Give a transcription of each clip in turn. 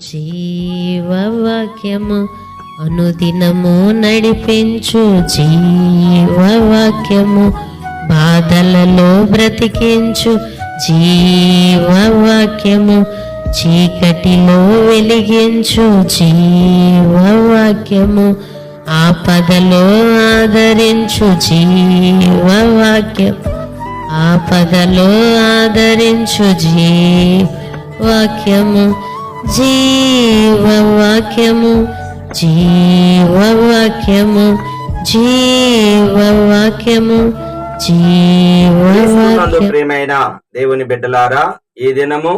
జీవవాక్యము అనుదినము నడిపించు జీవవాక్యము, బాధలలో బ్రతికించు జీవవాక్యము, చీకటిలో వెలిగించు జీవవాక్యము, ఆపదలో ఆదరించు జీవవాక్యం, ఆపదలో ఆదరించు జీవవాక్యము, జీవవాక్యము, జీవవాక్యము, జీవవాక్యము, జీవవాక్యము. ప్రియమైన దేవుని బిడ్డలారా, ఈ దినము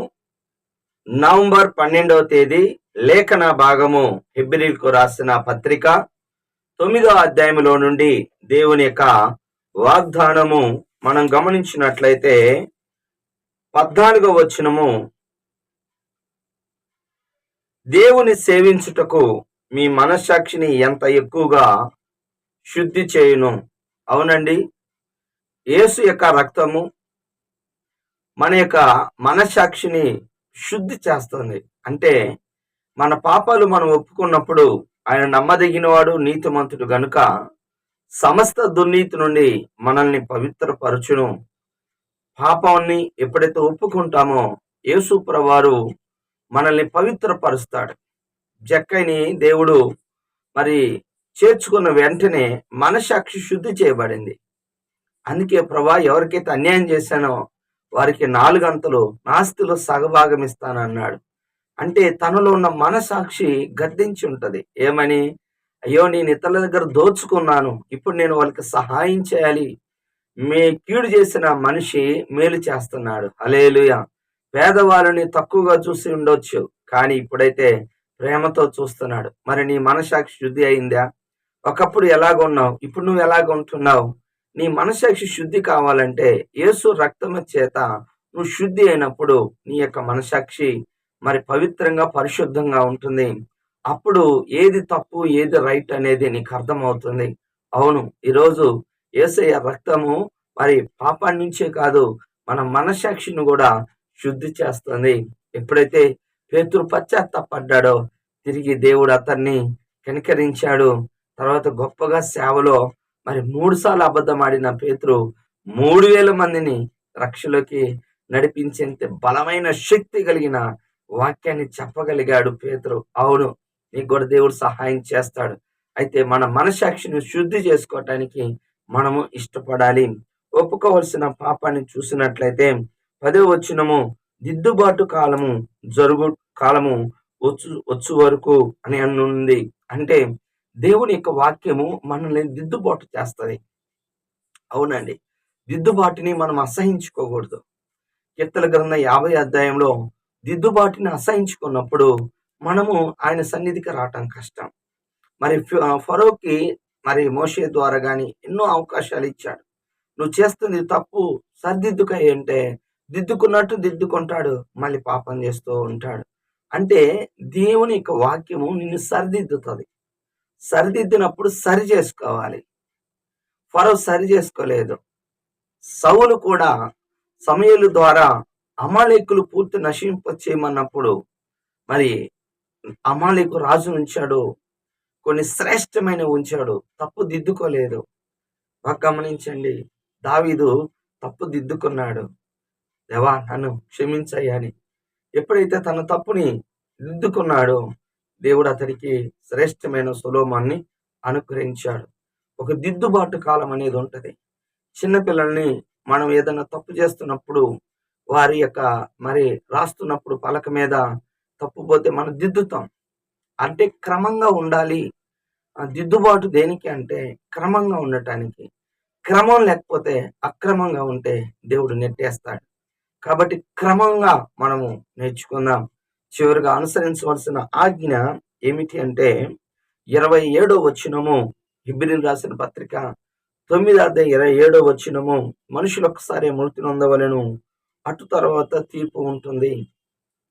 నవంబర్ 12వ తేదీ లేఖన భాగము హెబ్రీయులకు రాసిన పత్రిక 9వ అధ్యాయములో నుండి దేవుని యొక్క వాగ్దానము మనం గమనించినట్లయితే 14వ వచనము, దేవుని సేవించుటకు మీ మనస్సాక్షిని ఎంత ఎక్కువగా శుద్ధి చేయును. అవునండి, యేసు యొక్క రక్తము మన యొక్క మనస్సాక్షిని శుద్ధి చేస్తుంది. అంటే మన పాపాలు మనం ఒప్పుకున్నప్పుడు ఆయన నమ్మదగినవాడు, నీతిమంతుడు గనుక సమస్త దుర్నీతి నుండి మనల్ని పవిత్రపరచును. పాపాన్ని ఎప్పుడైతే ఒప్పుకుంటామో యేసు ప్రభువారు మనల్ని పవిత్రపరుస్తాడు. జక్కైని దేవుడు మరి చేర్చుకున్న వెంటనే మనస్సాక్షి శుద్ధి చేయబడింది. అందుకే ప్రభా, ఎవరికైతే అన్యాయం చేశానో వారికి 4 అంతలు నాస్తిలో సగభాగం ఇస్తానన్నాడు. అంటే తనలో ఉన్న మనసాక్షి గద్దించి ఉంటది. ఏమని? అయ్యో, నేను ఇతరుల దగ్గర దోచుకున్నాను, ఇప్పుడు నేను వాళ్ళకి సహాయం చేయాలి. కీడు చేసిన మనిషి మేలు చేస్తున్నాడు. హల్లెలూయా. పేదవాళ్ళని తక్కువగా చూసి ఉండొచ్చు, కానీ ఇప్పుడైతే ప్రేమతో చూస్తున్నాడు. మరి నీ మనసాక్షి శుద్ధి అయిందా? ఒకప్పుడు ఎలాగున్నావు, ఇప్పుడు నువ్వు ఎలాగుంటున్నావు? నీ మనసాక్షి శుద్ధి కావాలంటే యేసు రక్తము చేత నువ్వు శుద్ధి అయినప్పుడు నీ యొక్క మనసాక్షి మరి పవిత్రంగా, పరిశుద్ధంగా ఉంటుంది. అప్పుడు ఏది తప్పు, ఏది రైట్ అనేది నీకు అర్థమవుతుంది. అవును, ఈరోజు యేసయ్య రక్తము మరి పాపాన్ని నుంచే కాదు, మన మనసాక్షిని కూడా శుద్ధి చేస్తుంది. ఎప్పుడైతే పేతురు పశ్చాత్తాపడ్డాడో తిరిగి దేవుడు అతన్ని కనికరించాడు. తర్వాత గొప్పగా సేవలో మరి 3 సార్లు అబద్ధం ఆడిన పేతురు 3000 మందిని రక్షలోకి నడిపించేంత బలమైన శక్తి కలిగిన వాక్యాన్ని చెప్పగలిగాడు పేతురు. అవును, నీకు కూడా దేవుడు సహాయం చేస్తాడు. అయితే మన మనసాక్షిని శుద్ధి చేసుకోవటానికి మనము ఇష్టపడాలి. ఒప్పుకోవలసిన పాపాన్ని చూసినట్లయితే 10వ వచనము, దిద్దుబాటు కాలము జరుగు కాలము వచ్చు వరకు అని ఉంది. అంటే దేవుని యొక్క వాక్యము మనల్ని దిద్దుబాటు చేస్తుంది. అవునండి, దిద్దుబాటుని మనం అసహించుకోకూడదు. కీర్తన గ్రంథం 50వ అధ్యాయంలో దిద్దుబాటుని అసహించుకున్నప్పుడు మనము ఆయన సన్నిధికి రావటం కష్టం. మరి ఫరోకి మరి మోషే ద్వారా గాని ఎన్నో అవకాశాలు ఇచ్చాడు. నువ్వు చేస్తుంది తప్పు, సరిదిద్దుక అంటే దిద్దుకున్నట్టు దిద్దుకుంటాడు, మళ్ళీ పాపం చేస్తూ ఉంటాడు. అంటే దేవుని యొక్క వాక్యము నిన్ను సరిదిద్దుతుంది. సరిదిద్దినప్పుడు సరి చేసుకోవాలి. ఫరో సరి చేసుకోలేదు. సౌలు కూడా సమూయేలు ద్వారా అమాలేకులు పూర్తి నశింపచేయమన్నప్పుడు మరి అమాలేకు రాజు ఉంచాడు, కొన్ని శ్రేష్టమైన ఉంచాడు, తప్పు దిద్దుకోలేదు. బాగా గమనించండి, దావీదు తప్పు దిద్దుకున్నాడు. దేవా, నన్ను క్షమించయ్యా అని. ఎప్పుడైతే తన తప్పుని దిద్దుకున్నాడో దేవుడు అతడికి శ్రేష్టమైన సొలొమోన్ని అనుగ్రహించాడు. ఒక దిద్దుబాటు కాలం అనేది ఉంటది. చిన్నపిల్లల్ని మనం ఏదైనా తప్పు చేస్తున్నప్పుడు వారి యొక్క మరి రాస్తున్నప్పుడు పలక మీద తప్పు పోతే మనం దిద్దుతాం. అంటే క్రమంగా ఉండాలి. దిద్దుబాటు దేనికి అంటే క్రమంగా ఉండటానికి. క్రమం లేకపోతే అక్రమంగా ఉంటే దేవుడు నెట్టేస్తాడు. కాబట్టి క్రమంగా మనము నేర్చుకుందాం. చివరిగా అనుసరించవలసిన ఆజ్ఞ ఏమిటి అంటే 27వ వచనము, హెబ్రీయులకు రాసిన పత్రిక 9వ అధ్యాయం 27వ వచనము, మనుషులు ఒక్కసారి మృతి నొందవలెను, అటు తర్వాత తీర్పు ఉంటుంది.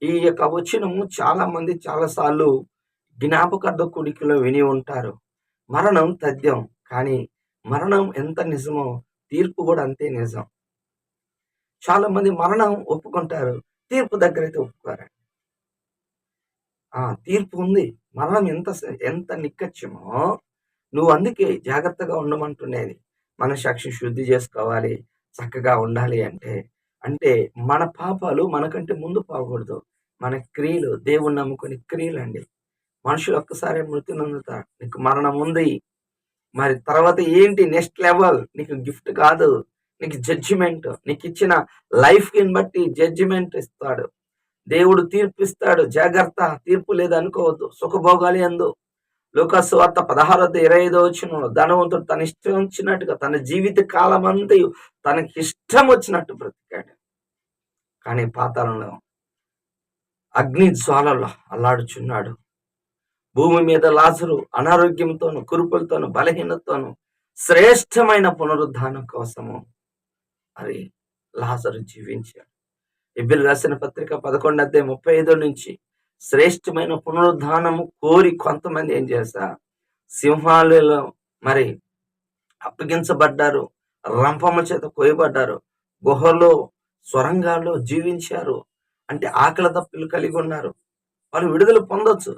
ఈ యొక్క వచనము చాలా మంది చాలాసార్లు జ్ఞాపకార్థ కూడికలో విని ఉంటారు. మరణం తథ్యం, కానీ మరణం ఎంత నిజమో తీర్పు కూడా అంతే నిజం. చాలా మంది మరణం ఒప్పుకుంటారు, తీర్పు దగ్గరైతే ఒప్పుకోరు. తీర్పు ఉంది. మరణం ఎంత నిక్కచ్చిమో నువ్వు అందుకే జాగ్రత్తగా ఉండమంటున్నది. మనస్సాక్షి శుద్ధి చేసుకోవాలి, చక్కగా ఉండాలి అంటే మన పాపాలు మనకంటే ముందు పోకూడదు. మన క్రియలు, దేవుణ్ణి నమ్ముకునే క్రియలండి. మనుషులు ఒక్కసారి మృతి నొందుతారు. నీకు మరణం ఉంది. మరి తర్వాత ఏంటి నెక్స్ట్ లెవెల్? నీకు గిఫ్ట్ కాదు, నీకు జడ్జిమెంట్. నీకు ఇచ్చిన లైఫ్‌ని బట్టి జడ్జిమెంట్ ఇస్తాడు. దేవుడు తీర్పిస్తాడు. జాగ్రత్త, తీర్పు లేదనుకోవద్దు. సుఖభోగాలు యందు లూకాసు సువార్త 16:25 ధనవంతుడు తన ఇష్టం వచ్చినట్టుగా తన జీవిత కాలమంతయు తనకి ఇష్టం వచ్చినట్టు బ్రతికాడు. కానీ పాతాళంలో అగ్ని జ్వాలలో అల్లాడుచున్నాడు. భూమి మీద లాజరు అనారోగ్యంతోను, కురుపులతోను, బలహీనతతోను శ్రేష్టమైన పునరుద్ధానం కోసము మరి లాజరు జీవించాడు. హెబ్రీయులకు రాసిన పత్రిక 11:35 నుంచి శ్రేష్టమైన పునరుద్ధానము కోరి కొంతమంది ఏం చేశారు? సింహాలలో మరి అప్పగించబడ్డారు, రంపముల చేత కోయబడ్డారు, గుహలో స్వరంగాల్లో జీవించారు. అంటే ఆకలి దప్పులు కలిగి ఉన్నారు. వాళ్ళు విడుదల పొందొచ్చు.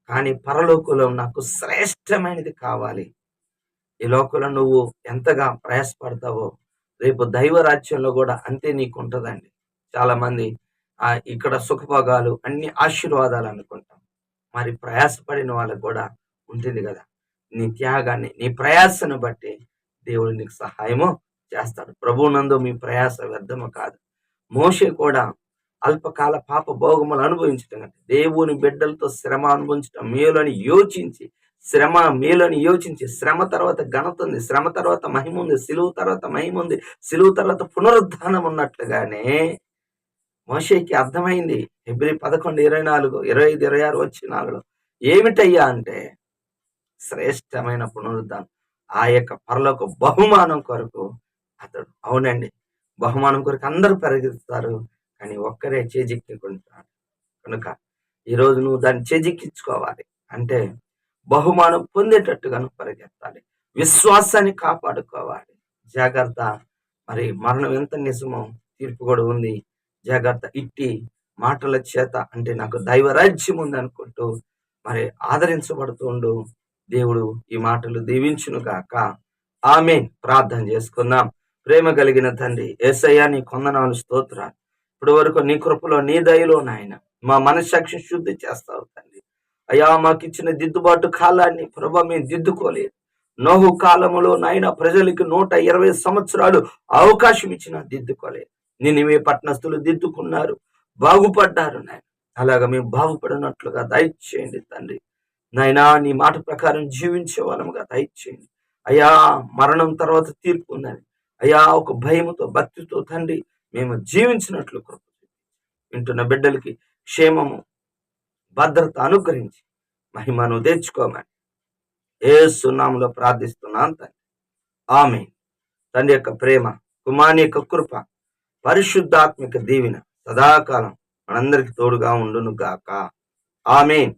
కానీ పరలోకంలో నాకు శ్రేష్టమైనది కావాలి. ఈ లోకంలో నువ్వు ఎంతగా ప్రయాసపడతావో రేపు దైవ రాజ్యంలో కూడా అంతే నీకు ఉంటదండి. చాలా మంది ఇక్కడ సుఖభోగాలు అన్ని ఆశీర్వాదాలు అనుకుంటాం. మరి ప్రయాసపడిన వాళ్ళకు కూడా ఉంటుంది కదా. నీ త్యాగాన్ని, నీ ప్రయాసను బట్టి దేవుడు నీకు సహాయము చేస్తాడు. ప్రభువునందు మీ ప్రయాస వ్యర్థము కాదు. మోషే కూడా అల్పకాల పాప భోగములు అనుభవించటం కంటే దేవుని బిడ్డలతో శ్రమ అనుభవించటం మేలని యోచించి, శ్రమ తర్వాత ఘనత ఉంది, శ్రమ తర్వాత మహిమ ఉంది, సిలువు తర్వాత మహిమ ఉంది, సిలువు తర్వాత పునరుద్ధానం ఉన్నట్లుగానే మోషేకి అర్థమైంది. హెబ్రీ 11:24, 25, 26 వచనాలలో ఏమిటయ్యా అంటే శ్రేష్టమైన పునరుద్ధానం, ఆ యొక్క పరలోక బహుమానం కొరకు అతడు. అవునండి, బహుమానం కొరకు అందరూ పరిగెత్తుతారు, కానీ ఒక్కరే చేజిక్కించుకుంటాడు. కనుక ఈరోజు నువ్వు దాన్ని చేజిక్కించుకోవాలి అంటే బహుమానం పొందేటట్టుగా నువ్వు పరిగెత్తాలి. విశ్వాసాన్ని కాపాడుకోవాలి. జాగ్రత్త. మరి మరణం ఎంత నిజమో తీర్పు కూడా ఉంది. జాగ్రత్త. ఇట్టి మాటల చేత అంటే నాకు దైవరాజ్యం ఉంది అనుకుంటూ మరి ఆదరించబడుతుండు. దేవుడు ఈ మాటలు దీవించును గాక. ఆమేన్. ప్రార్థన చేసుకుందాం. ప్రేమ కలిగిన తండ్రి యేసయ్యా, నీ కొందనాలు, స్తోత్రాలు. ఇప్పుడు వరకు నీ కృపలో, నీ దయలో నాయన మా మనస్సాక్షి శుద్ధి చేస్తావు తండ్రి. అయ్యా, మాకిచ్చిన దిద్దుబాటు కాలాన్ని ప్రభా మేము దిద్దుకోలేదు. నోహు కాలములో నాయన ప్రజలకి 120 సంవత్సరాలు అవకాశం ఇచ్చిన దిద్దుకోలేదు. నినివే పట్టణస్థులు దిద్దుకున్నారు, బాగుపడ్డారు నాయన. అలాగా మేము బాగుపడినట్లుగా దయచేయండి తండ్రి. నాయనా, నీ మాట ప్రకారం జీవించే వాళ్ళముగా దయచేయండి. అయ్యా, మరణం తర్వాత తీర్పు ఉందని అయ్యా ఒక భయముతో, భక్తితో తండ్రి మేము జీవించినట్లు కృప వింటున్న బిడ్డలకి క్షేమము, భద్రత అనుగ్రహించి మహిమను తెచ్చుకోమని యేసు నామములో ప్రార్థిస్తున్నాను తండ్రి. ఆమేన్. తండ్రి యొక్క ప్రేమ, కుమారుని యొక్క కృప, పరిశుద్ధాత్మిక దీవెన సదాకాలం మనందరికి తోడుగా ఉండును గాక. ఆమేన్.